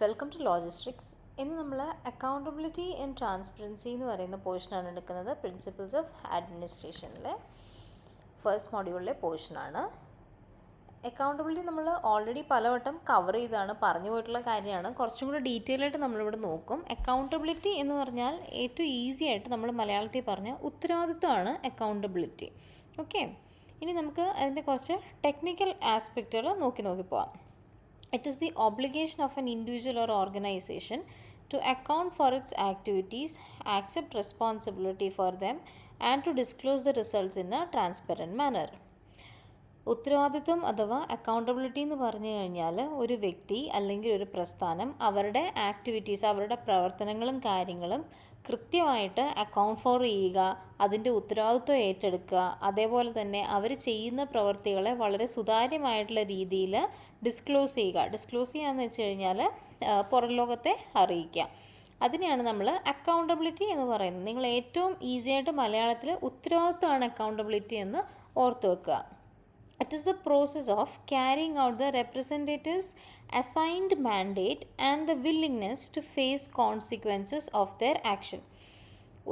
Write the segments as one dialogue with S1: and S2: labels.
S1: Welcome to logistics. ഇന്ന് നമ്മൾ accountability and transparency എന്ന് പറയുന്ന പോർഷനാണ് എടുക്കുന്നത്. പ്രിൻസിപ്പിൾസ് ഓഫ് അഡ്മിനിസ്ട്രേഷനിലെ ഫസ്റ്റ് മോഡ്യൂളിലെ പോർഷനാണ്. അക്കൗണ്ടബിലിറ്റി നമ്മൾ ഓൾറെഡി പലവട്ടം കവർ ചെയ്താണ്, പറഞ്ഞു പോയിട്ടുള്ള കാര്യമാണ്. കുറച്ചും കൂടി ഡീറ്റെയിൽ ആയിട്ട് നമ്മളിവിടെ നോക്കും. അക്കൗണ്ടബിലിറ്റി എന്ന് പറഞ്ഞാൽ ഏറ്റവും ഈസി ആയിട്ട് നമ്മൾ മലയാളത്തിൽ പറഞ്ഞ ഉത്തരവാദിത്വമാണ് അക്കൗണ്ടബിലിറ്റി. ഓക്കെ, ഇനി നമുക്ക് അതിൻ്റെ കുറച്ച് ടെക്നിക്കൽ ആസ്പെക്റ്റുകൾ നോക്കി പോവാം. It is the obligation of an individual or organization to account for its activities, accept responsibility for them, and to disclose the results in a transparent manner. ഉത്തരവാദിത്വം അഥവാ അക്കൗണ്ടബിലിറ്റി എന്ന് പറഞ്ഞു കഴിഞ്ഞാൽ ഒരു വ്യക്തി അല്ലെങ്കിൽ ഒരു പ്രസ്ഥാനം അവരുടെ ആക്ടിവിറ്റീസ്, അവരുടെ പ്രവർത്തനങ്ങളും കാര്യങ്ങളും കൃത്യമായിട്ട് അക്കൗണ്ട് ഫോർ ചെയ്യുക, അതിൻ്റെ ഉത്തരവാദിത്വം ഏറ്റെടുക്കുക, അതേപോലെ തന്നെ അവർ ചെയ്യുന്ന പ്രവർത്തികളെ വളരെ സുതാര്യമായിട്ടുള്ള രീതിയിൽ ഡിസ്ക്ലോസ് ചെയ്യുകയെന്ന് വെച്ച് കഴിഞ്ഞാൽ പുറം ലോകത്തെ അറിയിക്കുക. അതിനെയാണ് നമ്മൾ അക്കൗണ്ടബിലിറ്റി എന്ന് പറയുന്നത്. നിങ്ങൾ ഏറ്റവും ഈസിയായിട്ട് മലയാളത്തിൽ ഉത്തരവാദിത്വമാണ് അക്കൗണ്ടബിലിറ്റി എന്ന് ഓർത്ത് വെക്കുക. It is the process of carrying out the representatives' assigned mandate and the willingness to face consequences of their action.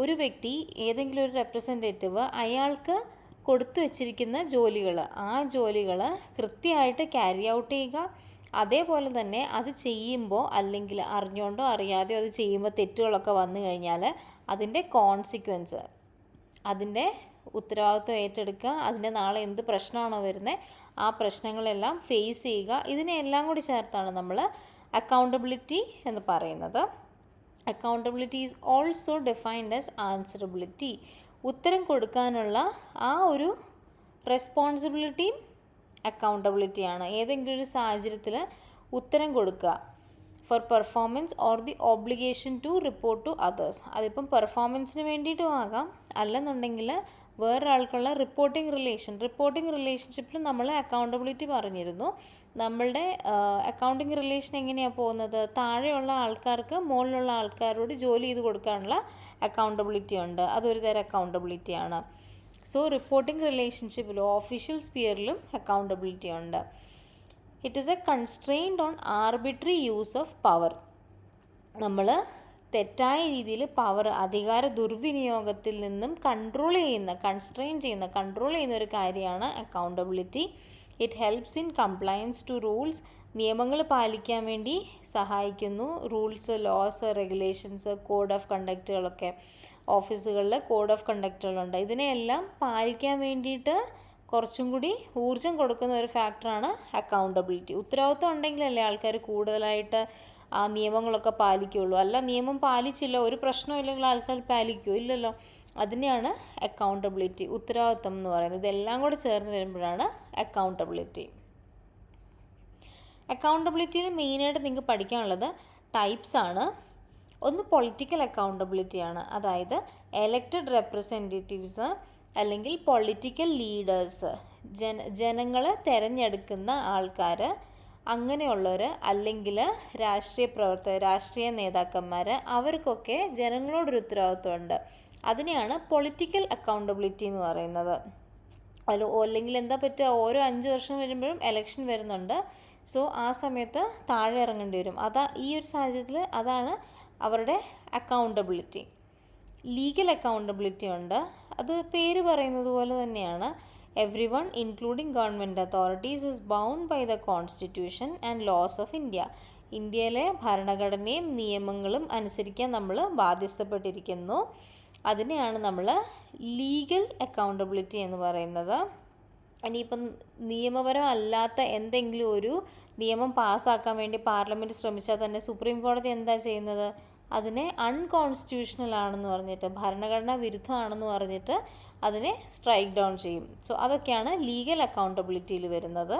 S1: ഒരു വ്യക്തി, ഏതെങ്കിലും ഒരു റെപ്രസെൻറ്റേറ്റീവ് അയാൾക്ക് കൊടുത്തു വച്ചിരിക്കുന്ന ജോലികൾ, ആ ജോലികൾ കൃത്യമായിട്ട് ക്യാരി ഔട്ട് ചെയ്യുക. അതേപോലെ തന്നെ അത് ചെയ്യുമ്പോൾ, അല്ലെങ്കിൽ അറിഞ്ഞുകൊണ്ടോ അറിയാതെയോ അത് ചെയ്യുമ്പോൾ തെറ്റുകളൊക്കെ വന്നു കഴിഞ്ഞാൽ അതിൻ്റെ കോൺസിക്വൻസ്, അതിൻ്റെ ഉത്തരവാദിത്വം ഏറ്റെടുക്കുക. അതിൻ്റെ നാളെ എന്ത് പ്രശ്നമാണോ വരുന്നത് ആ പ്രശ്നങ്ങളെല്ലാം ഫേസ് ചെയ്യുക. ഇതിനെല്ലാം കൂടി ചേർത്താണ് നമ്മൾ അക്കൗണ്ടബിലിറ്റി എന്ന് പറയുന്നത്. Accountability is also defined as answerability. ഉത്തരം കൊടുക്കാനുള്ള ആ ഒരു റെസ്പോൺസിബിലിറ്റിയും അക്കൗണ്ടബിലിറ്റിയാണ്. ഏതെങ്കിലും ഒരു സാഹചര്യത്തിൽ ഉത്തരം കൊടുക്കുക for performance or the obligation to report to others. അതിപ്പം പെർഫോമൻസിന് വേണ്ടിയിട്ടും ആകാം, അല്ലെന്നുണ്ടെങ്കിൽ വേറൊരാൾക്കുള്ള റിപ്പോർട്ടിംഗ് റിലേഷൻഷിപ്പിൽ നമ്മൾ അക്കൗണ്ടബിലിറ്റി പറഞ്ഞിരുന്നു. നമ്മളുടെ അക്കൗണ്ടിങ് റിലേഷൻ എങ്ങനെയാണ് പോകുന്നത്? താഴെയുള്ള ആൾക്കാർക്ക് മുകളിലുള്ള ആൾക്കാരോട് ജോലി ചെയ്ത് കൊടുക്കാനുള്ള അക്കൗണ്ടബിലിറ്റി ഉണ്ട്, അതൊരു തരം അക്കൗണ്ടബിലിറ്റിയാണ്. സോ റിപ്പോർട്ടിംഗ് റിലേഷൻഷിപ്പിലും ഓഫീഷ്യൽ സ്പിയറിലും അക്കൗണ്ടബിലിറ്റി ഉണ്ട്. It is A constrained on arbitrary use of power. നമ്മൾ തെറ്റായ രീതിയിൽ അധികാര ദുർവിനിയോഗത്തിൽ നിന്നും കൺട്രോൾ ചെയ്യുന്ന ഒരു കാര്യമാണ് accountability. It helps in compliance to rules. നിയമങ്ങൾ പാലിക്കാൻ വേണ്ടി സഹായിക്കുന്നു. Rules, laws, regulations, code of കണ്ടക്റ്റുകളൊക്കെ ഓഫീസുകളിൽ കോഡ് ഓഫ് കണ്ടക്റ്റുകളുണ്ട്. ഇതിനെയെല്ലാം പാലിക്കാൻ വേണ്ടിയിട്ട് കുറച്ചും കൂടി ഊർജം കൊടുക്കുന്ന ഒരു ഫാക്ടറാണ് അക്കൗണ്ടബിലിറ്റി. ഉത്തരവാദിത്വം ഉണ്ടെങ്കിലല്ലേ ആൾക്കാർ കൂടുതലായിട്ട് ആ നിയമങ്ങളൊക്കെ പാലിക്കുകയുള്ളൂ. അല്ല, നിയമം പാലിച്ചില്ല, ഒരു പ്രശ്നവും ഇല്ലെങ്കിൽ ആൾക്കാർ പാലിക്കുമോ? ഇല്ലല്ലോ. അതിനെയാണ് അക്കൗണ്ടബിലിറ്റി, ഉത്തരവാദിത്വം എന്ന് പറയുന്നത്. ഇതെല്ലാം കൂടി ചേർന്ന് വരുമ്പോഴാണ് അക്കൗണ്ടബിലിറ്റി. അക്കൗണ്ടബിലിറ്റിയിൽ മെയിനായിട്ട് നിങ്ങൾക്ക് പഠിക്കാനുള്ളത് ടൈപ്സ് ആണ്. ഒന്ന് പൊളിറ്റിക്കൽ അക്കൗണ്ടബിലിറ്റിയാണ്, അതായത് എലക്റ്റഡ് റെപ്രസെൻറ്റേറ്റീവ്സ് അല്ലെങ്കിൽ പൊളിറ്റിക്കൽ ലീഡേഴ്സ്, ജനങ്ങളെ തിരഞ്ഞെടുക്കുന്ന ആൾക്കാർ, അങ്ങനെയുള്ളവർ, അല്ലെങ്കിൽ രാഷ്ട്രീയ പ്രവർത്തകർ, രാഷ്ട്രീയ നേതാക്കന്മാർ, അവർക്കൊക്കെ ജനങ്ങളോടൊരു ഉത്തരവാദിത്വമുണ്ട്. അതിനെയാണ് പൊളിറ്റിക്കൽ അക്കൗണ്ടബിലിറ്റി എന്ന് പറയുന്നത്. അല്ലെങ്കിൽ എന്താ പറ്റുക, ഓരോ 5 വർഷം വരുമ്പോഴും എലക്ഷൻ വരുന്നുണ്ട്. സോ ആ സമയത്ത് താഴെ ഇറങ്ങേണ്ടി വരും. ഈ ഒരു സാഹചര്യത്തിൽ അതാണ് അവരുടെ അക്കൗണ്ടബിലിറ്റി. ലീഗൽ അക്കൗണ്ടബിലിറ്റി ഉണ്ട്. അത് പേര് പറയുന്നത് പോലെ തന്നെയാണ്. Everyone, including government authorities, is bound by the Constitution and laws of India. ഇന്ത്യയിലെ ഭരണഘടനയും നിയമങ്ങളും അനുസരിക്കാൻ നമ്മൾ ബാധ്യസ്ഥപ്പെട്ടിരിക്കുന്നു. അതിനെയാണ് നമ്മൾ ലീഗൽ അക്കൗണ്ടബിലിറ്റി എന്ന് പറയുന്നത്. ഇനിയിപ്പം നിയമപരമല്ലാത്ത എന്തെങ്കിലും ഒരു നിയമം പാസ്സാക്കാൻ വേണ്ടി പാർലമെൻറ്റ് ശ്രമിച്ചാൽ തന്നെ സുപ്രീം കോടതി എന്താ ചെയ്യുന്നത്? അതിനെ അൺകോൺസ്റ്റിറ്റ്യൂഷണൽ ആണെന്ന് പറഞ്ഞിട്ട്, ഭരണഘടനാ വിരുദ്ധമാണെന്ന് പറഞ്ഞിട്ട് അതിനെ സ്ട്രൈക്ക് ഡൗൺ ചെയ്യും. സോ അതൊക്കെയാണ് ലീഗൽ അക്കൗണ്ടബിലിറ്റിയിൽ വരുന്നത്.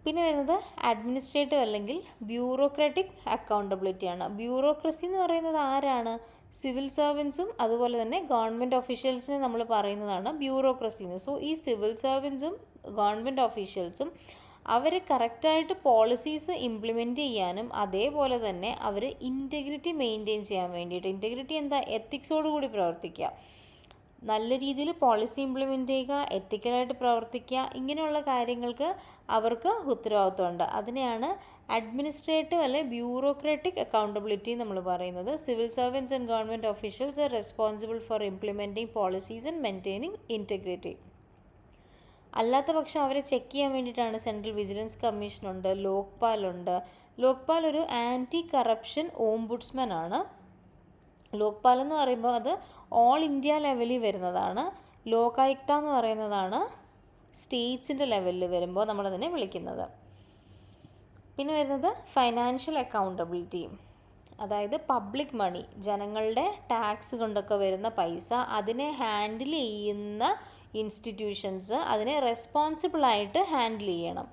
S1: പിന്നെ വരുന്നത് അഡ്മിനിസ്ട്രേറ്റീവ് അല്ലെങ്കിൽ ബ്യൂറോക്രാറ്റിക് അക്കൗണ്ടബിലിറ്റിയാണ്. ബ്യൂറോക്രസി എന്ന് പറയുന്നത് ആരാണ്? സിവിൽ സർവൻസും അതുപോലെ തന്നെ ഗവൺമെൻറ് ഓഫീഷ്യൽസിനെ നമ്മൾ പറയുന്നതാണ് ബ്യൂറോക്രസി എന്ന്. സോ ഈ സിവിൽ സർവൻസും ഗവൺമെൻറ് ഓഫീഷ്യൽസും അവർ കറക്റ്റായിട്ട് പോളിസീസ് ഇംപ്ലിമെൻറ്റ് ചെയ്യാനും അതേപോലെ തന്നെ അവർ ഇൻറ്റഗ്രിറ്റി മെയിൻറ്റെയിൻ ചെയ്യാൻ വേണ്ടിയിട്ട്, ഇൻറ്റഗ്രിറ്റി എന്താ? എത്തിക്സോടുകൂടി പ്രവർത്തിക്കുക, നല്ല രീതിയിൽ പോളിസി ഇംപ്ലിമെൻറ്റ് ചെയ്യുക, എത്തിക്കലായിട്ട് പ്രവർത്തിക്കുക, ഇങ്ങനെയുള്ള കാര്യങ്ങൾക്ക് അവർക്ക് ഉത്തരവാദിത്വമുണ്ട്. അതിനെയാണ് അഡ്മിനിസ്ട്രേറ്റീവ് അല്ലെ ബ്യൂറോക്രാറ്റിക് അക്കൗണ്ടബിലിറ്റി നമ്മൾ പറയുന്നത് civil servants and government officials are responsible for implementing policies and maintaining integrity. അല്ലാത്ത പക്ഷം അവരെ ചെക്ക് ചെയ്യാൻ വേണ്ടിയിട്ടാണ് സെൻട്രൽ വിജിലൻസ് കമ്മീഷനുണ്ട്, ലോക്പാലുണ്ട്. ലോക്പാൽ ഒരു ആൻറ്റി കറപ്ഷൻ ഓംബുഡ്സ്മാൻ ആണ്. ലോക്പാൽ എന്ന് പറയുമ്പോൾ അത് ഓൾ ഇന്ത്യ ലെവലിൽ വരുന്നതാണ്. ലോകായുക്ത എന്ന് പറയുന്നതാണ് സ്റ്റേറ്റ്സിൻ്റെ ലെവലിൽ വരുമ്പോൾ നമ്മളതിനെ വിളിക്കുന്നത്. പിന്നെ വരുന്നത് ഫൈനാൻഷ്യൽ അക്കൗണ്ടബിലിറ്റി, അതായത് പബ്ലിക് മണി, ജനങ്ങളുടെ ടാക്സ് കൊണ്ടൊക്കെ വരുന്ന പൈസ, അതിനെ ഹാൻഡിൽ ചെയ്യുന്ന ഇൻസ്റ്റിറ്റ്യൂഷൻസ് അതിനെ റെസ്പോൺസിബിളായിട്ട് ഹാൻഡിൽ ചെയ്യണം.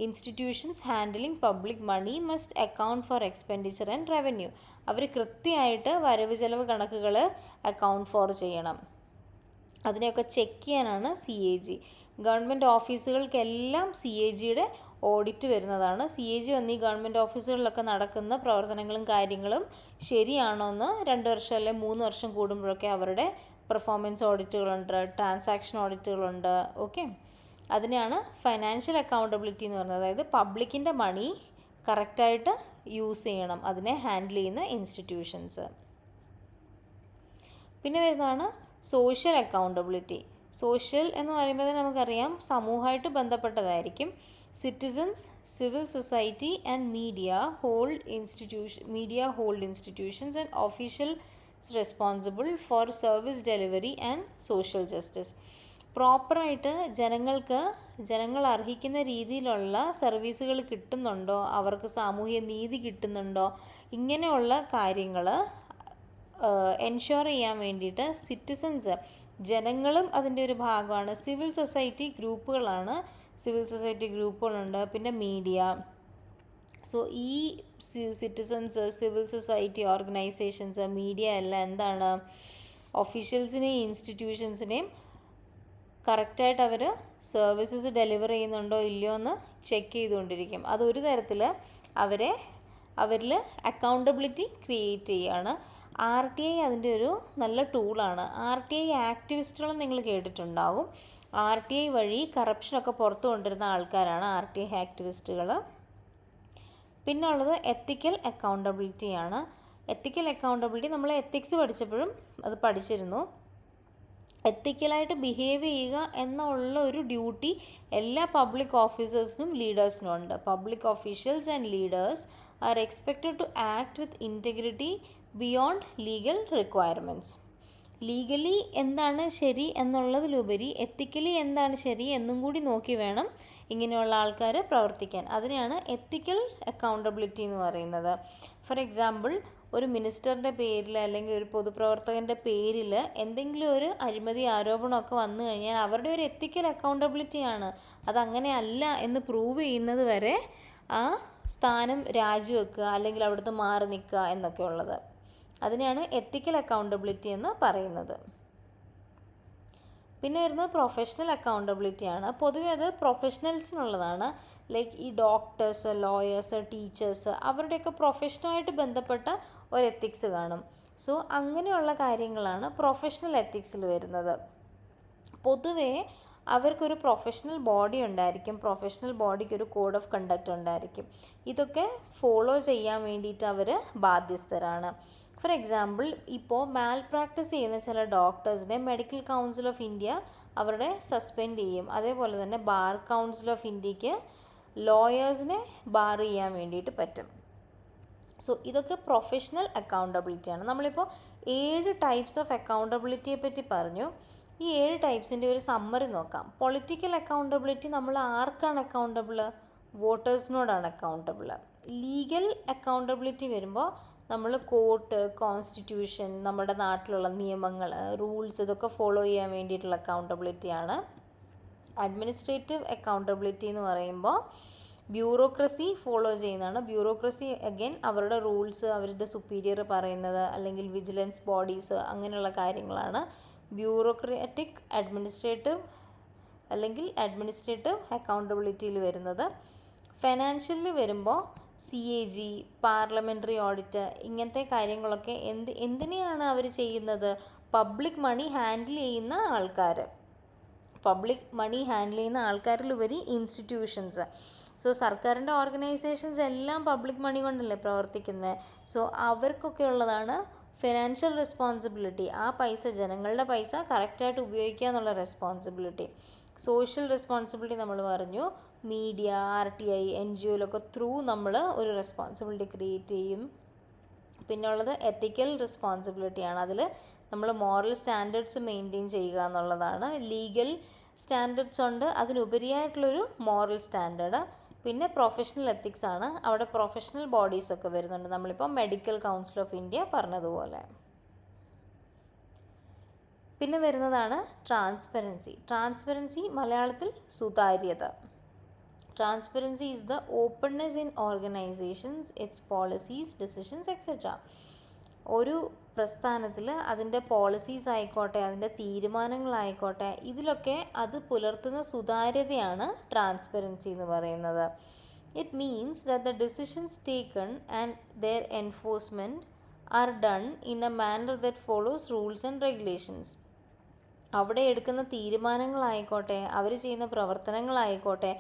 S1: Institutions handling public money must account for expenditure and revenue. അവർ കൃത്യമായിട്ട് വരവ് ചെലവ് കണക്കുകൾ അക്കൗണ്ട് ഫോർ ചെയ്യണം. അതിനെയൊക്കെ ചെക്ക് ചെയ്യാനാണ് CAG. ഗവൺമെൻറ് ഓഫീസുകൾക്കെല്ലാം CAGയുടെ ഓഡിറ്റ് വരുന്നതാണ്. CAG വന്ന് ഈ ഗവൺമെൻറ് ഓഫീസുകളിലൊക്കെ നടക്കുന്ന പ്രവർത്തനങ്ങളും കാര്യങ്ങളും ശരിയാണോ എന്ന് 2 വർഷം അല്ലെങ്കിൽ 3 വർഷം കൂടുമ്പോഴൊക്കെ അവരുടെ പെർഫോമൻസ് ഓഡിറ്റുകളുണ്ട്, ട്രാൻസാക്ഷൻ ഓഡിറ്റുകളുണ്ട്. ഓക്കെ, അതിനെയാണ് ഫൈനാൻഷ്യൽ അക്കൗണ്ടബിലിറ്റി എന്ന് പറയുന്നത്. അതായത് പബ്ലിക്കിൻ്റെ മണി കറക്റ്റായിട്ട് യൂസ് ചെയ്യണം അതിനെ ഹാൻഡിൽ ചെയ്യുന്ന ഇൻസ്റ്റിറ്റ്യൂഷൻസ്. പിന്നെ വരുന്നതാണ് സോഷ്യൽ അക്കൗണ്ടബിലിറ്റി. സോഷ്യൽ എന്ന് പറയുമ്പോൾ നമുക്കറിയാം സമൂഹമായിട്ട് ബന്ധപ്പെട്ടതായിരിക്കും. Citizens, civil society and media hold institutions and officials responsible for service delivery and social justice. പ്രോപ്പറായിട്ട് ജനങ്ങൾ അർഹിക്കുന്ന രീതിയിലുള്ള സർവീസുകൾ കിട്ടുന്നുണ്ടോ, അവർക്ക് സാമൂഹ്യ നീതി കിട്ടുന്നുണ്ടോ, ഇങ്ങനെയുള്ള കാര്യങ്ങൾ എൻഷുർ ചെയ്യാൻ വേണ്ടിയിട്ട് സിറ്റിസൺസ്, ജനങ്ങളും അതിൻ്റെ ഒരു ഭാഗമാണ്. സിവിൽ സൊസൈറ്റി ഗ്രൂപ്പുകളുണ്ട്, പിന്നെ മീഡിയ. സോ ഈ citizens, civil society organisations, media എല്ലാം എന്താണ്, ഒഫീഷ്യൽസിനെയും ഇൻസ്റ്റിറ്റ്യൂഷൻസിനെയും കറക്റ്റായിട്ട് അവർ സർവീസസ് ഡെലിവർ ചെയ്യുന്നുണ്ടോ ഇല്ലയോ എന്ന് ചെക്ക് ചെയ്തുകൊണ്ടിരിക്കും. അതൊരു തരത്തിൽ അവരിൽ അക്കൗണ്ടബിലിറ്റി ക്രിയേറ്റ് ചെയ്യുകയാണ്. RTI അതിൻ്റെ ഒരു നല്ല ടൂളാണ്. RTI ആക്ടിവിസ്റ്റുകളും നിങ്ങൾ കേട്ടിട്ടുണ്ടാകും. RTI വഴി കറപ്ഷനൊക്കെ പുറത്തു കൊണ്ടിരുന്ന ആൾക്കാരാണ് RTI ആക്ടിവിസ്റ്റുകൾ. പിന്നെ ഉള്ളത് എത്തിക്കൽ അക്കൗണ്ടബിലിറ്റിയാണ്. എത്തിക്കൽ അക്കൗണ്ടബിലിറ്റി നമ്മൾ എത്തിക്സ് പഠിച്ചപ്പോഴും അത് പഠിച്ചിരുന്നു. എത്തിക്കലായിട്ട് ബിഹേവ് ചെയ്യുക എന്നുള്ള ഒരു ഡ്യൂട്ടി എല്ലാ പബ്ലിക് ഓഫീസേഴ്സിനും ലീഡേഴ്സിനും ഉണ്ട്. Public officials and leaders are expected to act with integrity beyond legal requirements. Legally എന്താണ് ശരി എന്നുള്ളതിലുപരി എത്തിക്കലി എന്താണ് ശരി എന്നും കൂടി നോക്കി വേണം ഇങ്ങനെയുള്ള ആൾക്കാർ പ്രവർത്തിക്കാൻ. അതിനെയാണ് എത്തിക്കൽ അക്കൗണ്ടബിലിറ്റി എന്ന് പറയുന്നത്. ഫോർ എക്സാമ്പിൾ, ഒരു മിനിസ്റ്ററിൻ്റെ പേരിൽ അല്ലെങ്കിൽ ഒരു പൊതുപ്രവർത്തകൻ്റെ പേരിൽ എന്തെങ്കിലും ഒരു അഴിമതി ആരോപണമൊക്കെ വന്നു കഴിഞ്ഞാൽ അവരുടെ ഒരു എത്തിക്കൽ അക്കൗണ്ടബിലിറ്റിയാണ്. അതങ്ങനെ അല്ല എന്ന് പ്രൂവ് ചെയ്യുന്നത് വരെ ആ സ്ഥാനം രാജിവെക്കുക അല്ലെങ്കിൽ അവിടുന്ന് മാറി നിൽക്കുക എന്നൊക്കെ ഉള്ളത്. അതിനെയാണ് എത്തിക്കൽ അക്കൗണ്ടബിലിറ്റി എന്ന് പറയുന്നത്. പിന്നെ വരുന്നത് പ്രൊഫഷണൽ അക്കൗണ്ടബിലിറ്റിയാണ്. പൊതുവെ അത് പ്രൊഫഷണൽസിനുള്ളതാണ്. ലൈക്ക് ഈ ഡോക്ടേഴ്സ്, ലോയേഴ്സ്, ടീച്ചേഴ്സ്, അവരുടെയൊക്കെ പ്രൊഫഷനായിട്ട് ബന്ധപ്പെട്ട ഒരു എത്തിക്സ് കാണും. സോ അങ്ങനെയുള്ള കാര്യങ്ങളാണ് പ്രൊഫഷണൽ എത്തിക്സിൽ വരുന്നത്. പൊതുവേ അവർക്കൊരു പ്രൊഫഷണൽ ബോഡി ഉണ്ടായിരിക്കും. പ്രൊഫഷണൽ ബോഡിക്ക് ഒരു കോഡ് ഓഫ് കണ്ടക്റ്റ് ഉണ്ടായിരിക്കും. ഇതൊക്കെ ഫോളോ ചെയ്യാൻ വേണ്ടിയിട്ട് അവർ ബാധ്യസ്ഥരാണ്. ഫോർ എക്സാമ്പിൾ, ഇപ്പോൾ മാൽ പ്രാക്ടീസ് ചെയ്യുന്ന ചില ഡോക്ടേഴ്സിനെ മെഡിക്കൽ കൗൺസിൽ ഓഫ് ഇന്ത്യ അവരുടെ സസ്പെൻഡ് ചെയ്യും. അതേപോലെ തന്നെ ബാർ കൗൺസിൽ ഓഫ് ഇന്ത്യക്ക് ലോയേഴ്സിനെ ബാർ ചെയ്യാൻ വേണ്ടിയിട്ട് പറ്റും. സോ ഇതൊക്കെ പ്രൊഫഷണൽ അക്കൗണ്ടബിലിറ്റിയാണ്. നമ്മളിപ്പോൾ 7 ടൈപ്സ് ഓഫ് അക്കൗണ്ടബിലിറ്റിയെ പറ്റി പറഞ്ഞു. ഈ 7 ടൈപ്സിൻ്റെ ഒരു സമ്മറി നോക്കാം. പൊളിറ്റിക്കൽ അക്കൗണ്ടബിലിറ്റി നമ്മൾ ആർക്കാണ് അക്കൗണ്ടബിൾ? വോട്ടേഴ്സിനോടാണ് അക്കൗണ്ടബിൾ. ലീഗൽ അക്കൗണ്ടബിലിറ്റി വരുമ്പോൾ നമ്മൾ കോർട്ട്, കോൺസ്റ്റിറ്റ്യൂഷൻ, നമ്മുടെ നാട്ടിലുള്ള നിയമങ്ങൾ, റൂൾസ്, ഇതൊക്കെ ഫോളോ ചെയ്യാൻ വേണ്ടിയിട്ടുള്ള അക്കൗണ്ടബിലിറ്റിയാണ്. അഡ്മിനിസ്ട്രേറ്റീവ് അക്കൗണ്ടബിലിറ്റി എന്ന് പറയുമ്പോൾ ബ്യൂറോക്രസി ഫോളോ ചെയ്യുന്നതാണ്. ബ്യൂറോക്രസി അഗൈൻ അവരുടെ റൂൾസ് അവരുടെ സുപ്പീരിയർ പറയുന്നത് അല്ലെങ്കിൽ വിജിലൻസ് ബോഡീസ് അങ്ങനെയുള്ള കാര്യങ്ങളാണ്. ബ്യൂറോക്രാറ്റിക് അഡ്മിനിസ്ട്രേറ്റീവ് അക്കൗണ്ടബിലിറ്റിയിൽ വരുന്നത്. ഫൈനാൻഷ്യലിൽ വരുമ്പോൾ CAG, പാർലമെൻ്ററി ഓഡിറ്റ്, ഇങ്ങനത്തെ കാര്യങ്ങളൊക്കെ എന്തിനെയാണ് അവർ ചെയ്യുന്നത്? പബ്ലിക് മണി ഹാൻഡിൽ ചെയ്യുന്ന ആൾക്കാർ, പബ്ലിക് മണി ഹാൻഡിൽ ചെയ്യുന്ന ആൾക്കാരിലുപരി ഇൻസ്റ്റിറ്റ്യൂഷൻസ്. സോ സർക്കാരിൻ്റെ ഓർഗനൈസേഷൻസ് എല്ലാം പബ്ലിക് മണി കൊണ്ടല്ലേ പ്രവർത്തിക്കുന്നത്. സോ അവർക്കൊക്കെ ഉള്ളതാണ് ഫിനാൻഷ്യൽ റെസ്പോൺസിബിലിറ്റി. ആ പൈസ, ജനങ്ങളുടെ പൈസ കറക്റ്റായിട്ട് ഉപയോഗിക്കുക എന്നുള്ള റെസ്പോൺസിബിലിറ്റി. സോഷ്യൽ റെസ്പോൺസിബിലിറ്റി നമ്മൾ പറഞ്ഞു, മീഡിയ, RTI, NGOയിലൊക്കെ ത്രൂ നമ്മൾ ഒരു റെസ്പോൺസിബിലിറ്റി ക്രിയേറ്റ് ചെയ്യും. പിന്നെ ഉള്ളത് എത്തിക്കൽ റെസ്പോൺസിബിലിറ്റിയാണ്. അതിൽ നമ്മൾ മോറൽ സ്റ്റാൻഡേർഡ്സ് മെയിൻറ്റെയിൻ ചെയ്യുക എന്നുള്ളതാണ്. ലീഗൽ സ്റ്റാൻഡേർഡ്സ് ഉണ്ട്, അതിനുപരിയായിട്ടുള്ളൊരു മോറൽ സ്റ്റാൻഡേർഡ്. പിന്നെ പ്രൊഫഷണൽ എത്തിക്സ് ആണ്. അവിടെ പ്രൊഫഷണൽ ബോഡീസൊക്കെ വരുന്നുണ്ട്, നമ്മളിപ്പോൾ മെഡിക്കൽ കൗൺസിൽ ഓഫ് ഇന്ത്യ പറഞ്ഞതുപോലെ. പിന്നെ വരുന്നതാണ് ട്രാൻസ്പെറൻസി. ട്രാൻസ്പെറൻസി മലയാളത്തിൽ സുതാര്യത. Transparency is the openness in organisations, it's policies, decisions etcetera. ഒരു പ്രസ്ഥാനത്തിൽ അതിൻ്റെ പോളിസീസ് ആയിക്കോട്ടെ, അതിൻ്റെ തീരുമാനങ്ങളായിക്കോട്ടെ, ഇതിലൊക്കെ അത് പുലർത്തുന്ന സുതാര്യതയാണ് ട്രാൻസ്പെറൻസി എന്ന് പറയുന്നത്. It means that the decisions taken and their enforcement are done in a manner that follows rules and regulations. അവിടെ എടുക്കുന്ന തീരുമാനങ്ങളായിക്കോട്ടെ, അവർ ചെയ്യുന്ന പ്രവർത്തനങ്ങളായിക്കോട്ടെ,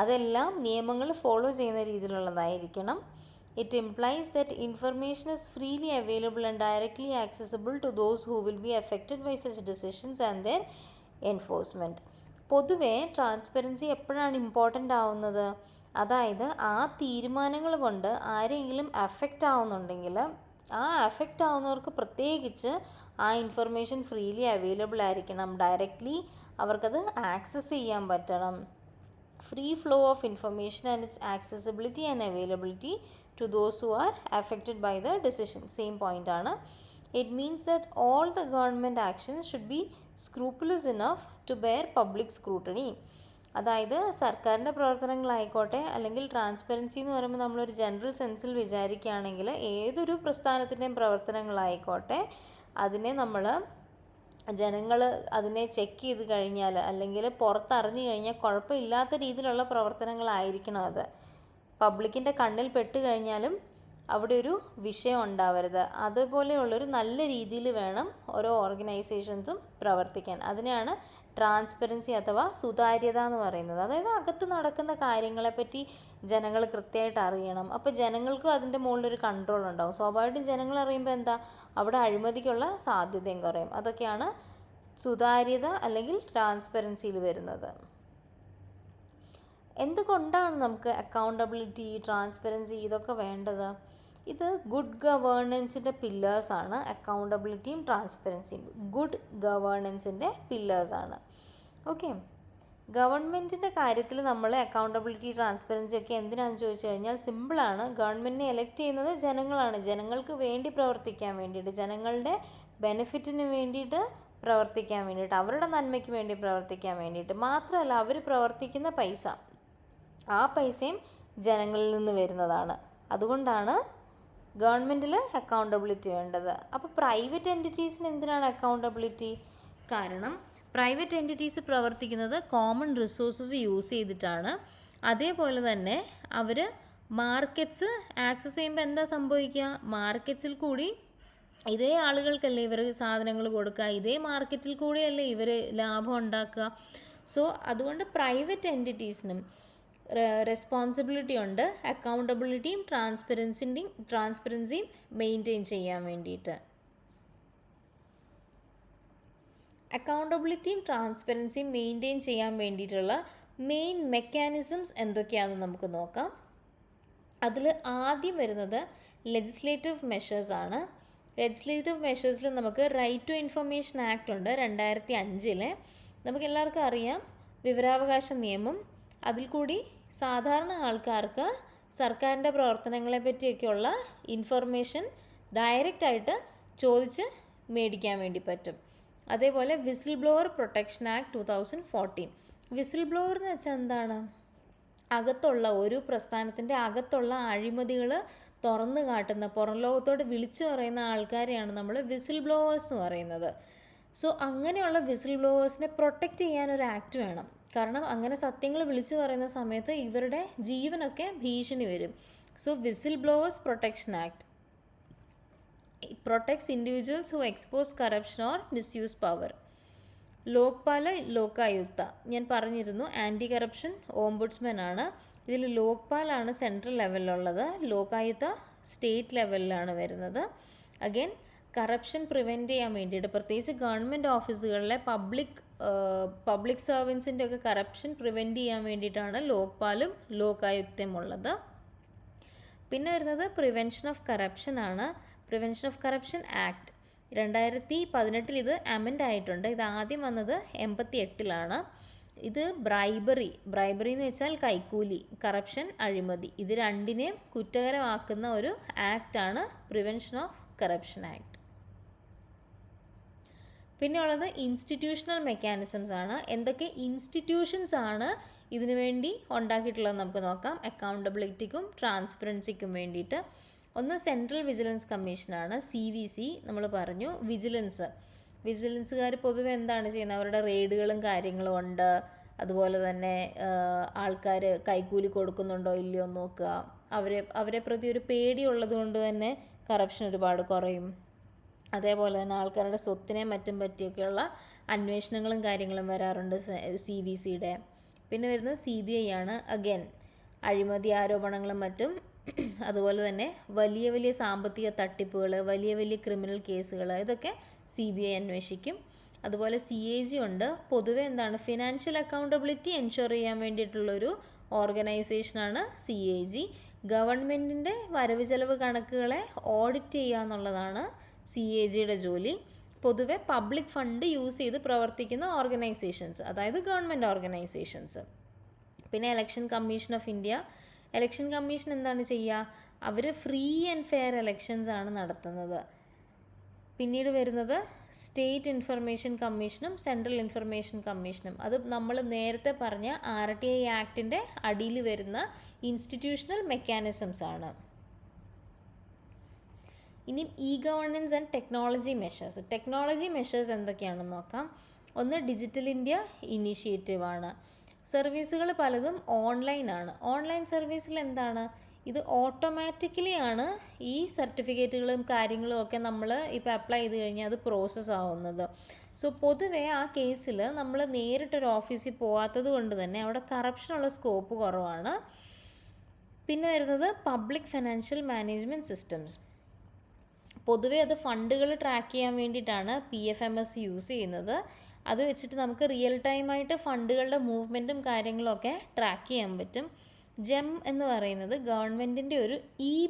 S1: അതെല്ലാം നിയമങ്ങൾ ഫോളോ ചെയ്യുന്ന രീതിയിലുള്ളതായിരിക്കണം. It implies that information is freely available and directly accessible to those who will be affected by such decisions and their enforcement. പൊതുവേ transparency എപ്പോഴാണ് important ആവുന്നത്? അതായത് ആ തീരുമാനങ്ങൾ കൊണ്ട് ആരെങ്കിലും അഫക്റ്റ് ആവുന്നുണ്ടെങ്കിൽ ആ അഫക്റ്റ് ആവുന്നവർക്ക് പ്രത്യേകിച്ച് ആ ഇൻഫർമേഷൻ ഫ്രീലി അവൈലബിൾ ആയിരിക്കണം, ഡയറക്റ്റ്ലി അവർക്കത് ആക്സസ് ചെയ്യാൻ പറ്റണം. Free flow of information and it's accessibility and availability to those who are affected by the decision. Same point ആണ്. It means that all the government actions should be scrupulous enough to bear public scrutiny. അതായത് സർക്കാരിൻ്റെ പ്രവർത്തനങ്ങളായിക്കോട്ടെ, അല്ലെങ്കിൽ transparency എന്ന് പറയുമ്പോൾ നമ്മളൊരു general സെൻസിൽ വിചാരിക്കുകയാണെങ്കിൽ ഏതൊരു പ്രസ്ഥാനത്തിൻ്റെയും പ്രവർത്തനങ്ങളായിക്കോട്ടെ, അതിനെ നമ്മൾ ജനങ്ങൾ അതിനെ ചെക്ക് ചെയ്ത് കഴിഞ്ഞാൽ, അല്ലെങ്കിൽ പുറത്തറിഞ്ഞു കഴിഞ്ഞാൽ കുഴപ്പമില്ലാത്ത രീതിയിലുള്ള പ്രവർത്തനങ്ങളായിരിക്കണം അത്. പബ്ലിക്കിൻ്റെ കണ്ണിൽ പെട്ട് കഴിഞ്ഞാലും അവിടെ ഒരു വിഷയം ഉണ്ടാവരുത്. അതുപോലെയുള്ളൊരു നല്ല രീതിയിൽ വേണം ഓരോ ഓർഗനൈസേഷൻസും പ്രവർത്തിക്കാൻ. അതിനെയാണ് ട്രാൻസ്പെറൻസി അഥവാ സുതാര്യത എന്ന് പറയുന്നത്. അതായത് അകത്ത് നടക്കുന്ന കാര്യങ്ങളെപ്പറ്റി ജനങ്ങൾ കൃത്യമായിട്ട് അറിയണം. അപ്പോൾ ജനങ്ങൾക്കും അതിൻ്റെ മുകളിലൊരു കൺട്രോൾ ഉണ്ടാവും. സ്വാഭാവികമായിട്ടും ജനങ്ങൾ അറിയുമ്പോൾ എന്താ, അവിടെ അഴിമതിക്കുള്ള സാധ്യതയും കുറയും. അതൊക്കെയാണ് സുതാര്യത അല്ലെങ്കിൽ ട്രാൻസ്പെറൻസിയിൽ വരുന്നത്. എന്തുകൊണ്ടാണ് നമുക്ക് അക്കൗണ്ടബിലിറ്റി, ട്രാൻസ്പെറൻസി ഇതൊക്കെ വേണ്ടത്? ഇത് ഗുഡ് ഗവേണൻസിൻ്റെ പില്ലേഴ്സാണ്. അക്കൗണ്ടബിലിറ്റിയും ട്രാൻസ്പെറൻസിയും ഗുഡ് ഗവേണൻസിൻ്റെ പില്ലേഴ്സാണ്. ഓക്കെ, ഗവൺമെൻറ്റിൻ്റെ കാര്യത്തിൽ നമ്മൾ അക്കൗണ്ടബിലിറ്റി, ട്രാൻസ്പെറൻസി ഒക്കെ എന്തിനാണെന്ന് ചോദിച്ചു കഴിഞ്ഞാൽ സിമ്പിളാണ്. ഗവൺമെൻറ്റിനെ എലക്ട് ചെയ്യുന്നത് ജനങ്ങളാണ്. ജനങ്ങൾക്ക് വേണ്ടി പ്രവർത്തിക്കാൻ വേണ്ടിയിട്ട്, ജനങ്ങളുടെ ബെനിഫിറ്റിന് വേണ്ടിയിട്ട് പ്രവർത്തിക്കാൻ വേണ്ടിയിട്ട്, അവരുടെ നന്മയ്ക്ക് വേണ്ടി പ്രവർത്തിക്കാൻ വേണ്ടിയിട്ട്. മാത്രമല്ല അവർ പ്രവർത്തിക്കുന്ന പൈസ, ആ പൈസയും ജനങ്ങളിൽ നിന്ന് വരുന്നതാണ്. അതുകൊണ്ടാണ് ഗവൺമെൻറ്റിൽ അക്കൗണ്ടബിലിറ്റി വേണ്ടത്. അപ്പോൾ പ്രൈവറ്റ് എൻറ്റിറ്റീസിന് എന്തിനാണ് അക്കൗണ്ടബിലിറ്റി? കാരണം പ്രൈവറ്റ് എൻറ്റിറ്റീസ് പ്രവർത്തിക്കുന്നത് കോമൺ റിസോഴ്സസ് യൂസ് ചെയ്തിട്ടാണ്. അതേപോലെ തന്നെ അവർ മാർക്കറ്റ്സ് ആക്സസ് ചെയ്യുമ്പോൾ എന്താ സംഭവിക്കുക? മാർക്കറ്റ്സിൽ കൂടി ഇതേ ആളുകൾക്കല്ലേ ഇവർ സാധനങ്ങൾ കൊടുക്കുക, ഇതേ മാർക്കറ്റിൽ കൂടിയല്ലേ ഇവർ ലാഭം ഉണ്ടാക്കുക. സോ അതുകൊണ്ട് പ്രൈവറ്റ് എൻറ്റിറ്റീസിനും റെസ്പോൺസിബിലിറ്റി ഉണ്ട് അക്കൗണ്ടബിലിറ്റിയും ട്രാൻസ്പെറൻസിയും മെയിൻറ്റെയിൻ ചെയ്യാൻ വേണ്ടിയിട്ട്. അക്കൗണ്ടബിലിറ്റിയും ട്രാൻസ്പെറൻസിയും മെയിൻറ്റെയിൻ ചെയ്യാൻ വേണ്ടിയിട്ടുള്ള മെയിൻ മെക്കാനിസംസ് എന്തൊക്കെയാണെന്ന് നമുക്ക് നോക്കാം. അതിൽ ആദ്യം വരുന്നത് ലെജിസ്ലേറ്റീവ് മെഷേഴ്സ് ആണ്. ലെജിസ്ലേറ്റീവ് മെഷേഴ്സിൽ നമുക്ക് റൈറ്റ് ടു ഇൻഫർമേഷൻ ആക്ട് ഉണ്ട് 2005. നമുക്ക് എല്ലാവർക്കും അറിയാം വിവരാവകാശ നിയമം. അതിൽ കൂടി സാധാരണ ആൾക്കാർക്ക് സർക്കാരിൻ്റെ പ്രവർത്തനങ്ങളെ പറ്റിയൊക്കെയുള്ള ഇൻഫർമേഷൻ ഡയറക്റ്റായിട്ട് ചോദിച്ച് മേടിക്കാൻ വേണ്ടി പറ്റും. അതേപോലെ whistle blower protection act 2014. Whistle blower എന്ന് വെച്ചാൽ എന്താണ്? അകത്തുള്ള ഒരു പ്രസ്ഥാനത്തിൻ്റെ അകത്തുള്ള അഴിമതികൾ തുറന്നു കാട്ടുന്ന, പുറം ലോകത്തോട് വിളിച്ചു പറയുന്ന ആൾക്കാരെയാണ് നമ്മൾ വിസിൽ ബ്ലോവേഴ്സ് എന്ന് പറയുന്നത്. സോ അങ്ങനെയുള്ള വിസിൽ ബ്ലോവേഴ്സിനെ പ്രൊട്ടക്റ്റ് ചെയ്യാനൊരു ആക്ട് വേണം. കാരണം അങ്ങനെ സത്യങ്ങൾ വിളിച്ചു പറയുന്ന സമയത്ത് ഇവരുടെ ജീവനൊക്കെ ഭീഷണി വരും. So whistle blowers protection act protects individuals who expose corruption or misuse power. Lokpal Lokayukta ഞാൻ പറഞ്ഞിരുന്നു, ആൻറ്റി കറപ്ഷൻ ഓംബുഡ്സ്മാൻ ആണ്. ഇതിൽ ലോക്പാലാണ് സെൻട്രൽ ലെവലിലുള്ളത്, ലോകായുക്ത സ്റ്റേറ്റ് ലെവലിലാണ് വരുന്നത്. അഗൈൻ കറപ്ഷൻ പ്രിവെൻറ്റ് ചെയ്യാൻ വേണ്ടിയിട്ട് പ്രത്യേകിച്ച് ഗവൺമെൻറ് ഓഫീസുകളിലെ പബ്ലിക് സർവൻസിൻ്റെ ഒക്കെ കറപ്ഷൻ പ്രിവെൻറ്റ് ചെയ്യാൻ വേണ്ടിയിട്ടാണ് ലോക്പാലും ലോകായുക്തയും ഉള്ളത്. പിന്നെ വരുന്നത് പ്രിവെൻഷൻ ഓഫ് കറപ്ഷൻ ആണ്. പ്രിവെൻഷൻ ഓഫ് കറപ്ഷൻ ആക്ട് 2018 ഇത് അമെൻഡ് ആയിട്ടുണ്ട്. ഇത് ആദ്യം വന്നത് 88 ഇത് ബ്രൈബറി എന്ന് വെച്ചാൽ കൈക്കൂലി, കറപ്ഷൻ അഴിമതി, ഇത് രണ്ടിനെയും കുറ്റകരമാക്കുന്ന ഒരു ആക്റ്റാണ് പ്രിവെൻഷൻ ഓഫ് കറപ്ഷൻ ആക്ട്. പിന്നെ ഉള്ളത് ഇൻസ്റ്റിറ്റ്യൂഷണൽ മെക്കാനിസംസ് ആണ്. എന്തൊക്കെ ഇൻസ്റ്റിറ്റ്യൂഷൻസ് ആണ് ഇതിനു വേണ്ടി ഉണ്ടാക്കിയിട്ടുള്ളത് നമുക്ക് നോക്കാം. അക്കൗണ്ടബിലിറ്റിക്കും ട്രാൻസ്പെറൻസിക്കും വേണ്ടിയിട്ട് ഒന്ന് സെൻട്രൽ വിജിലൻസ് കമ്മീഷനാണ്, CVC. നമ്മൾ പറഞ്ഞു വിജിലൻസുകാർ പൊതുവെ എന്താണ് ചെയ്യുന്നത്, അവരുടെ റെയ്ഡുകളും കാര്യങ്ങളും ഉണ്ട്. അതുപോലെ തന്നെ ആൾക്കാർ കൈക്കൂലി കൊടുക്കുന്നുണ്ടോ ഇല്ലയോ എന്ന് നോക്കുക. അവരെ പ്രതി ഒരു പേടിയുള്ളത് കൊണ്ട് തന്നെ കറപ്ഷൻ ഒരുപാട് കുറയും. അതേപോലെ തന്നെ ആൾക്കാരുടെ സ്വത്തിനെ മറ്റും പറ്റിയൊക്കെയുള്ള അന്വേഷണങ്ങളും കാര്യങ്ങളും വരാറുണ്ട് CVCയുടെ. പിന്നെ വരുന്നത് CBI ആണ്. അഗൈൻ അഴിമതി ആരോപണങ്ങളും മറ്റും, അതുപോലെ തന്നെ വലിയ സാമ്പത്തിക തട്ടിപ്പുകൾ, വലിയ ക്രിമിനൽ കേസുകൾ, ഇതൊക്കെ CBI അന്വേഷിക്കും. അതുപോലെ CAG ഉണ്ട്. പൊതുവെ എന്താണ് ഫിനാൻഷ്യൽ അക്കൗണ്ടബിലിറ്റി എൻഷുർ ചെയ്യാൻ വേണ്ടിയിട്ടുള്ളൊരു ഓർഗനൈസേഷനാണ് CAG. ഗവൺമെൻറ്റിൻ്റെ വരവ് ചെലവ് കണക്കുകളെ ഓഡിറ്റ് ചെയ്യുക എന്നുള്ളതാണ് CAGയുടെ ജോലി. പൊതുവെ പബ്ലിക് ഫണ്ട് യൂസ് ചെയ്ത് പ്രവർത്തിക്കുന്ന ഓർഗനൈസേഷൻസ്, അതായത് ഗവൺമെൻറ് ഓർഗനൈസേഷൻസ്. പിന്നെ election commission of India. Election commission എന്താണ് ചെയ്യുക, അവർ ഫ്രീ ആൻഡ് ഫെയർ ഇലക്ഷൻസ് ആണ് നടത്തുന്നത്. പിന്നീട് വരുന്നത് സ്റ്റേറ്റ് ഇൻഫർമേഷൻ കമ്മീഷനും സെൻട്രൽ ഇൻഫർമേഷൻ കമ്മീഷനും. അത് നമ്മൾ നേരത്തെ പറഞ്ഞ RTI ആക്ടിൻ്റെ അടിയിൽ വരുന്ന ഇൻസ്റ്റിറ്റ്യൂഷണൽ മെക്കാനിസംസ് ആണ്. ഇനി governance and technology measures. Technology measures എന്തൊക്കെയാണെന്ന് നോക്കാം. ഒന്ന് ഡിജിറ്റൽ ഇന്ത്യ ഇനീഷ്യേറ്റീവ് ആണ്. സർവീസുകൾ പലതും ഓൺലൈനാണ്. ഓൺലൈൻ സർവീസിൽ എന്താണ്, ഇത് ഓട്ടോമാറ്റിക്കലി ആണ് ഈ സർട്ടിഫിക്കറ്റുകളും കാര്യങ്ങളും ഒക്കെ നമ്മൾ ഇപ്പോൾ അപ്ലൈ ചെയ്ത് കഴിഞ്ഞാൽ അത് പ്രോസസ്സ് ആവുന്നത്. സോ പൊതുവേ ആ കേസിൽ നമ്മൾ നേരിട്ടൊരു ഓഫീസിൽ പോകാത്തത് കൊണ്ട് തന്നെ അവിടെ കറപ്ഷനുള്ള സ്കോപ്പ് കുറവാണ്. പിന്നെ വരുന്നത് പബ്ലിക് ഫിനാൻഷ്യൽ മാനേജ്മെൻറ്റ് സിസ്റ്റംസ്. പൊതുവേ അത് ഫണ്ടുകൾ ട്രാക്ക് ചെയ്യാൻ വേണ്ടിയിട്ടാണ് PFMS യൂസ് ചെയ്യുന്നത്. അത് വെച്ചിട്ട് നമുക്ക് റിയൽ ടൈമായിട്ട് ഫണ്ടുകളുടെ മൂവ്മെൻറ്റും കാര്യങ്ങളൊക്കെ ട്രാക്ക് ചെയ്യാൻ പറ്റും. GEM എന്ന് പറയുന്നത് ഗവൺമെൻറ്റിൻ്റെ ഒരു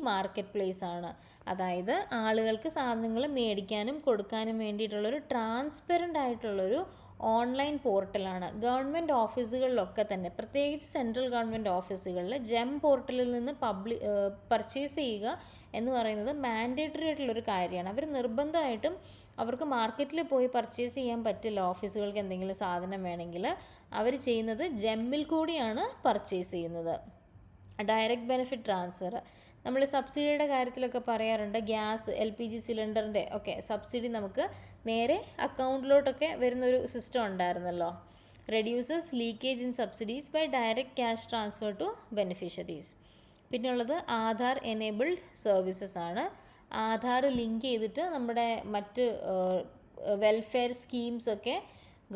S1: മാർക്കറ്റ് പ്ലേസ് ആണ്. അതായത് ആളുകൾക്ക് സാധനങ്ങൾ മേടിക്കാനും കൊടുക്കാനും വേണ്ടിയിട്ടുള്ളൊരു ട്രാൻസ്പെറൻ്റ് ആയിട്ടുള്ളൊരു ഓൺലൈൻ പോർട്ടലാണ്. ഗവൺമെൻറ് ഓഫീസുകളിലൊക്കെ തന്നെ, പ്രത്യേകിച്ച് സെൻട്രൽ ഗവൺമെൻറ് ഓഫീസുകളിൽ GEM പോർട്ടലിൽ നിന്ന് പർച്ചേസ് ചെയ്യുക എന്ന് പറയുന്നത് മാൻഡേറ്ററി ആയിട്ടുള്ളൊരു കാര്യമാണ്. അവർ നിർബന്ധമായിട്ടും, അവർക്ക് മാർക്കറ്റിൽ പോയി പർച്ചേസ് ചെയ്യാൻ പറ്റില്ല. ഓഫീസുകൾക്ക് എന്തെങ്കിലും സാധനം വേണമെങ്കിൽ അവർ ചെയ്യുന്നത് GEMൽ കൂടിയാണ് പർച്ചേസ് ചെയ്യുന്നത്. ഡയറക്റ്റ് ബെനിഫിറ്റ് ട്രാൻസ്ഫർ, നമ്മൾ സബ്സിഡിയുടെ കാര്യത്തിലൊക്കെ പറയാറുണ്ട്. ഗ്യാസ്, LPG സിലിണ്ടറിൻ്റെ ഒക്കെ സബ്സിഡി നമുക്ക് നേരെ അക്കൗണ്ടിലോട്ടൊക്കെ വരുന്നൊരു സിസ്റ്റം ഉണ്ടായിരുന്നല്ലോ. Reduces leakage in subsidies by direct cash transfer to beneficiaries. പിന്നെ ഉള്ളത് ആധാർ എനേബിൾഡ് സർവീസസ് ആണ്. ആധാർ ലിങ്ക് ചെയ്തിട്ട് നമ്മുടെ മറ്റ് വെൽഫെയർ സ്കീംസൊക്കെ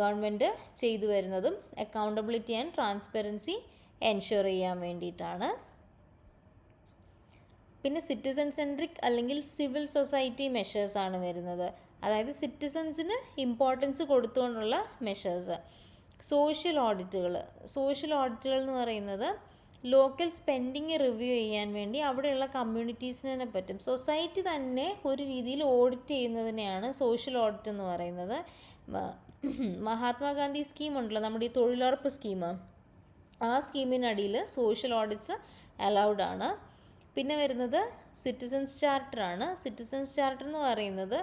S1: ഗവൺമെൻറ് ചെയ്തു വരുന്നതും അക്കൗണ്ടബിലിറ്റി ആൻഡ് ട്രാൻസ്പെറൻസി എൻഷുർ ചെയ്യാൻ വേണ്ടിയിട്ടാണ്. പിന്നെ സിറ്റിസൺ സെൻട്രിക് അല്ലെങ്കിൽ സിവിൽ സൊസൈറ്റി മെഷേഴ്സാണ് വരുന്നത്. അതായത് സിറ്റിസൺസിന് ഇമ്പോർട്ടൻസ് കൊടുത്തുകൊണ്ടുള്ള മെഷേഴ്സ്. സോഷ്യൽ ഓഡിറ്റുകൾ എന്ന് പറയുന്നത് ലോക്കൽ സ്പെൻഡിങ് റിവ്യൂ ചെയ്യാൻ വേണ്ടി അവിടെയുള്ള കമ്മ്യൂണിറ്റീസിനെ പറ്റും സൊസൈറ്റി തന്നെ ഒരു രീതിയിൽ ഓഡിറ്റ് ചെയ്യുന്നതിനെയാണ് സോഷ്യൽ ഓഡിറ്റ് എന്ന് പറയുന്നത്. മഹാത്മാഗാന്ധി സ്കീം ഉണ്ടല്ലോ, നമ്മുടെ ഈ തൊഴിലുറപ്പ് സ്കീം, ആ സ്കീമിനടിയിൽ സോഷ്യൽ ഓഡിറ്റ്സ് അലൗഡ് ആണ്. പിന്നെ വരുന്നത് സിറ്റിസൺസ് ചാർട്ടറാണ്. സിറ്റിസൺസ് ചാർട്ടർ എന്ന് പറയുന്നത്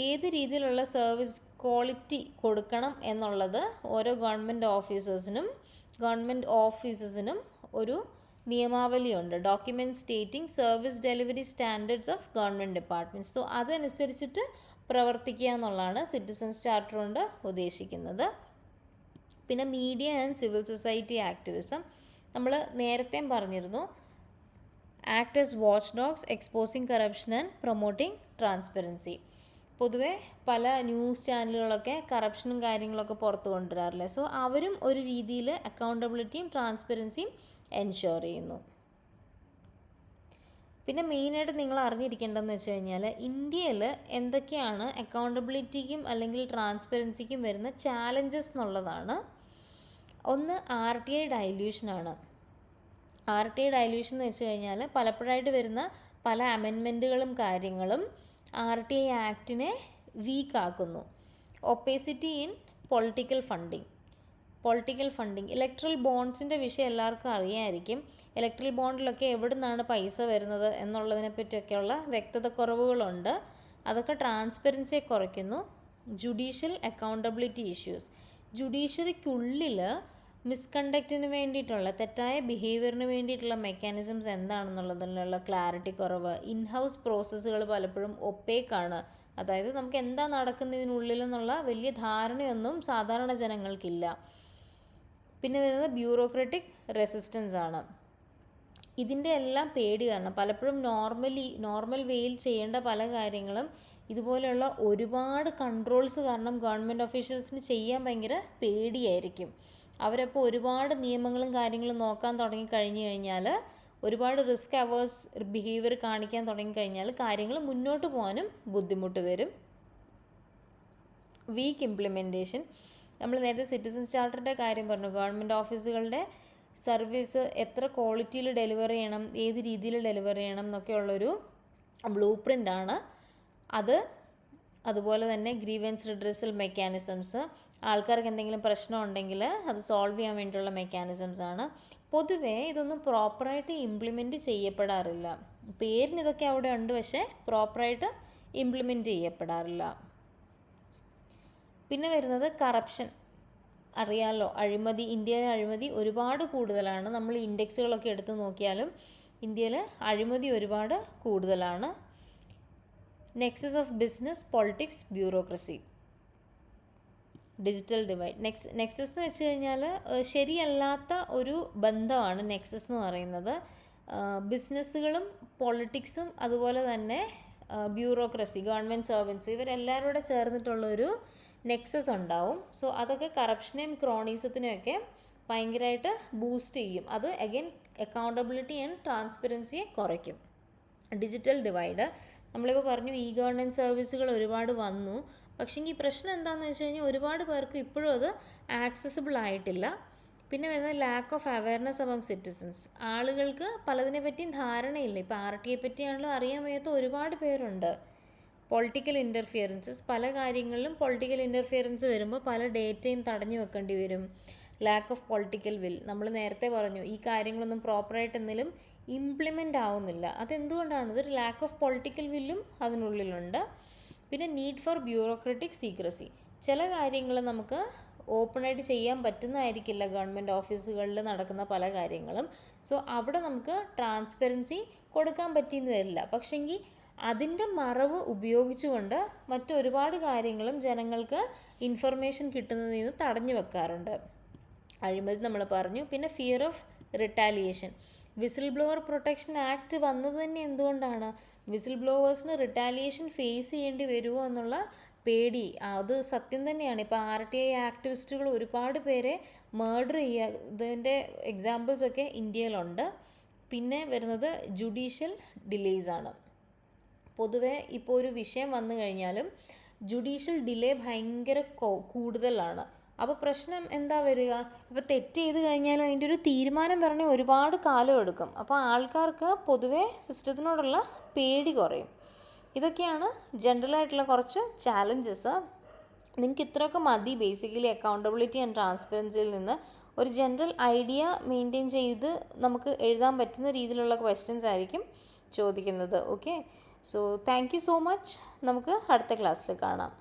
S1: ഏത് രീതിയിലുള്ള സർവീസ് ക്വാളിറ്റി കൊടുക്കണം എന്നുള്ളത് ഓരോ ഗവൺമെൻറ് ഓഫീസസിനും ഒരു നിയമാവലിയുണ്ട്. Document stating service delivery standards of government departments. So അതനുസരിച്ചിട്ട് പ്രവർത്തിക്കുക എന്നുള്ളതാണ് സിറ്റിസൺസ് ചാർട്ടർ കൊണ്ട് ഉദ്ദേശിക്കുന്നത്. പിന്നെ media and civil society activism. നമ്മൾ നേരത്തെ പറഞ്ഞിരുന്നു, act as watchdogs exposing corruption and promoting transparency. പൊതുവെ പല ന്യൂസ് ചാനലുകളൊക്കെ കറപ്ഷനും കാര്യങ്ങളൊക്കെ പുറത്തു കൊണ്ടുവരാറില്ലേ. സോ അവരും ഒരു രീതിയിൽ അക്കൗണ്ടബിലിറ്റിയും ട്രാൻസ്പെറൻസിയും എൻഷുർ ചെയ്യുന്നു. പിന്നെ മെയിനായിട്ട് നിങ്ങൾ അറിഞ്ഞിരിക്കേണ്ടതെന്ന് വെച്ച് കഴിഞ്ഞാൽ ഇന്ത്യയിൽ എന്തൊക്കെയാണ് അക്കൗണ്ടബിലിറ്റിക്കും അല്ലെങ്കിൽ ട്രാൻസ്പെറൻസിക്കും വരുന്ന ചാലഞ്ചസ് എന്നുള്ളതാണ്. ഒന്ന് RTI ഡൈല്യൂഷനാണ്. RTI ഡൈല്യൂഷൻ എന്ന് വെച്ച് കഴിഞ്ഞാൽ പലപ്പോഴായിട്ട് വരുന്ന പല അമെൻമെൻറ്റുകളും കാര്യങ്ങളും RTI ആക്ടിനെ വീക്കാക്കുന്നു. Opacity in political funding. Electoral ബോണ്ട്സിൻ്റെ വിഷയം എല്ലാവർക്കും അറിയാമായിരിക്കും. ഇലക്ട്രൽ ബോണ്ടിലൊക്കെ എവിടെ നിന്നാണ് പൈസ വരുന്നത് എന്നുള്ളതിനെ പറ്റിയൊക്കെയുള്ള വ്യക്തത കുറവുകളുണ്ട്. അതൊക്കെ ട്രാൻസ്പെറൻസിയെ കുറയ്ക്കുന്നു. Judicial accountability issues. ജുഡീഷ്യറിക്കുള്ളിൽ മിസ്കണ്ടക്റ്റിന് വേണ്ടിയിട്ടുള്ള തെറ്റായ ബിഹേവിയറിന് വേണ്ടിയിട്ടുള്ള മെക്കാനിസംസ് എന്താണെന്നുള്ളതിനുള്ള ക്ലാരിറ്റി കുറവ്. ഇൻഹൗസ് പ്രോസസ്സുകൾ പലപ്പോഴും ഒപ്പേക്കാണ്. അതായത് നമുക്ക് എന്താ നടക്കുന്നതിനുള്ളിലെന്നുള്ള വലിയ ധാരണയൊന്നും സാധാരണ ജനങ്ങൾക്കില്ല. പിന്നെ വരുന്നത് ബ്യൂറോക്രാറ്റിക് റെസിസ്റ്റൻസ് ആണ്. ഇതിൻ്റെ എല്ലാം പേടി കാരണം പലപ്പോഴും നോർമൽ വേയിൽ ചെയ്യേണ്ട പല കാര്യങ്ങളും ഇതുപോലെയുള്ള ഒരുപാട് കൺട്രോൾസ് കാരണം ഗവൺമെൻറ് ഒഫീഷ്യൽസിന് ചെയ്യാൻ ഭയങ്കര പേടിയായിരിക്കും. അവരപ്പോൾ ഒരുപാട് നിയമങ്ങളും കാര്യങ്ങളും നോക്കാൻ തുടങ്ങിക്കഴിഞ്ഞു കഴിഞ്ഞാൽ, ഒരുപാട് റിസ്ക് അവേഴ്സ് ബിഹേവിയർ കാണിക്കാൻ തുടങ്ങിക്കഴിഞ്ഞാൽ കാര്യങ്ങൾ മുന്നോട്ട് പോകാനും ബുദ്ധിമുട്ട് വരും. Weak implementation. നമ്മൾ നേരത്തെ സിറ്റിസൺസ് ചാർട്ടറിൻ്റെ കാര്യം പറഞ്ഞു. ഗവൺമെൻറ് ഓഫീസുകളുടെ സർവീസ് എത്ര ക്വാളിറ്റിയിൽ ഡെലിവർ ചെയ്യണം, ഏത് രീതിയിൽ ഡെലിവർ ചെയ്യണം എന്നൊക്കെയുള്ളൊരു ബ്ലൂ പ്രിൻ്റാണ് അത്. അതുപോലെ തന്നെ ഗ്രീവൻസ് റിഡ്രസൽ മെക്കാനിസംസ്. ആൾക്കാർക്ക് എന്തെങ്കിലും പ്രശ്നം ഉണ്ടെങ്കിൽ അത് സോൾവ് ചെയ്യാൻ വേണ്ടിയിട്ടുള്ള മെക്കാനിസംസ് ആണ്. പൊതുവേ ഇതൊന്നും പ്രോപ്പറായിട്ട് ഇംപ്ലിമെൻറ്റ് ചെയ്യപ്പെടാറില്ല. പേരിന് ഇതൊക്കെ അവിടെ ഉണ്ട്, പക്ഷേ പ്രോപ്പറായിട്ട് ഇംപ്ലിമെൻറ്റ് ചെയ്യപ്പെടാറില്ല. പിന്നെ വരുന്നത് കറപ്ഷൻ. അറിയാമല്ലോ, അഴിമതി. ഇന്ത്യയിലെ അഴിമതി ഒരുപാട് കൂടുതലാണ്. നമ്മൾ ഇൻഡെക്സുകളൊക്കെ എടുത്ത് നോക്കിയാലും ഇന്ത്യയിൽ അഴിമതി ഒരുപാട് കൂടുതലാണ്. Nexus of business, politics, bureaucracy. Digital divide. Nexus എന്ന് വെച്ച് കഴിഞ്ഞാൽ ശരിയല്ലാത്ത ഒരു ബന്ധമാണ് നെക്സസ് എന്ന് പറയുന്നത്. ബിസിനസ്സുകളും പൊളിറ്റിക്സും അതുപോലെ തന്നെ ബ്യൂറോക്രസി, ഗവൺമെൻറ് സർവൻസ്, ഇവരെല്ലാവരും കൂടെ ചേർന്നിട്ടുള്ളൊരു നെക്സസ് ഉണ്ടാവും. സോ അതൊക്കെ കറപ്ഷനെയും ക്രോണീസത്തിനെയൊക്കെ ഭയങ്കരമായിട്ട് ബൂസ്റ്റ് ചെയ്യും. അത് അഗൈൻ അക്കൗണ്ടബിലിറ്റി ആൻഡ് ട്രാൻസ്പെറൻസിയെ കുറയ്ക്കും. Digital divide. നമ്മളിപ്പോൾ പറഞ്ഞു ഇ ഗവേണൻസ് സർവീസുകൾ ഒരുപാട് വന്നു. പക്ഷേ ഈ പ്രശ്നം എന്താണെന്ന് വെച്ച് കഴിഞ്ഞാൽ ഒരുപാട് പേർക്ക് ഇപ്പോഴും അത് ആക്സസിബിൾ ആയിട്ടില്ല. പിന്നെ വരുന്നത് lack of awareness among citizens. ആളുകൾക്ക് പലതിനെ പറ്റിയും ധാരണയില്ല. ഇപ്പോൾ RTI പറ്റിയാണല്ലോ അറിയാൻ വയ്യാത്ത ഒരുപാട് പേരുണ്ട്. പൊളിറ്റിക്കൽ ഇൻ്റർഫിയറൻസസ്. പല കാര്യങ്ങളിലും പൊളിറ്റിക്കൽ ഇൻ്റർഫിയറൻസ് വരുമ്പോൾ പല ഡേറ്റയും തടഞ്ഞു വെക്കേണ്ടി വരും. Lack of political will. നമ്മൾ നേരത്തെ പറഞ്ഞു ഈ കാര്യങ്ങളൊന്നും പ്രോപ്പറായിട്ട് എന്തെങ്കിലും ഇംപ്ലിമെൻ്റ് ആവുന്നില്ല. അതെന്തുകൊണ്ടാണ്? ഇതൊരു ലാക്ക് ഓഫ് പൊളിറ്റിക്കൽ വില്ലും അതിനുള്ളിലുണ്ട്. പിന്നെ നീഡ് ഫോർ ബ്യൂറോക്രാറ്റിക് സീക്രസി. ചില കാര്യങ്ങൾ നമുക്ക് ഓപ്പണായിട്ട് ചെയ്യാൻ പറ്റുന്നതായിരിക്കില്ല ഗവൺമെൻറ് ഓഫീസുകളിൽ നടക്കുന്ന പല കാര്യങ്ങളും. സോ അവിടെ നമുക്ക് ട്രാൻസ്പെറൻസി കൊടുക്കാൻ പറ്റിയെന്ന് വരില്ല. പക്ഷെങ്കിൽ അതിൻ്റെ മറവ് ഉപയോഗിച്ചുകൊണ്ട് മറ്റൊരുപാട് കാര്യങ്ങളും ജനങ്ങൾക്ക് ഇൻഫർമേഷൻ കിട്ടുന്നതിൽ നിന്ന് തടഞ്ഞു വെക്കാറുണ്ട്. അഴിമതി നമ്മൾ പറഞ്ഞു. പിന്നെ fear of retaliation. Whistle blower protection act വന്നത് തന്നെ എന്തുകൊണ്ടാണ്? വിസിൽ ബ്ലോവേഴ്സിന് റിട്ടാലിയേഷൻ ഫേസ് ചെയ്യേണ്ടി വരുമോ എന്നുള്ള പേടി. അത് സത്യം തന്നെയാണ്. ഇപ്പോൾ RTI ആക്ടിവിസ്റ്റുകൾ ഒരുപാട് പേരെ മർഡർ ചെയ്യുക, ഇതിൻ്റെ എക്സാമ്പിൾസൊക്കെ ഇന്ത്യയിലുണ്ട്. പിന്നെ വരുന്നത് ജുഡീഷ്യൽ ഡിലേയ്സ് ആണ്. പൊതുവെ ഇപ്പോൾ ഒരു വിഷയം വന്നു കഴിഞ്ഞാലും ജുഡീഷ്യൽ ഡിലേ ഭയങ്കര കൂടുതലാണ്. അപ്പോൾ പ്രശ്നം എന്താ വരിക? ഇപ്പോൾ തെറ്റ് ചെയ്ത് കഴിഞ്ഞാലും അതിൻ്റെ ഒരു തീരുമാനം വരണമെങ്കിൽ ഒരുപാട് കാലം എടുക്കും. അപ്പോൾ ആൾക്കാർക്ക് പൊതുവെ സിസ്റ്റത്തിനോടുള്ള പേടി കുറയും. ഇതൊക്കെയാണ് ജനറലായിട്ടുള്ള കുറച്ച് ചാലഞ്ചസ്. നിങ്ങൾക്ക് ഇത്രയൊക്കെ മതി ബേസിക്കലി അക്കൗണ്ടബിലിറ്റി ആൻഡ് ട്രാൻസ്പെറൻസിയിൽ നിന്ന് ഒരു ജനറൽ ഐഡിയ മെയിൻറ്റെയിൻ ചെയ്ത് നമുക്ക് എഴുതാൻ പറ്റുന്ന രീതിയിലുള്ള ക്വസ്റ്റ്യൻസ് ആയിരിക്കും ചോദിക്കുന്നത്. Okay, so thank you so much. നമുക്ക് അടുത്ത ക്ലാസ്സിൽ കാണാം.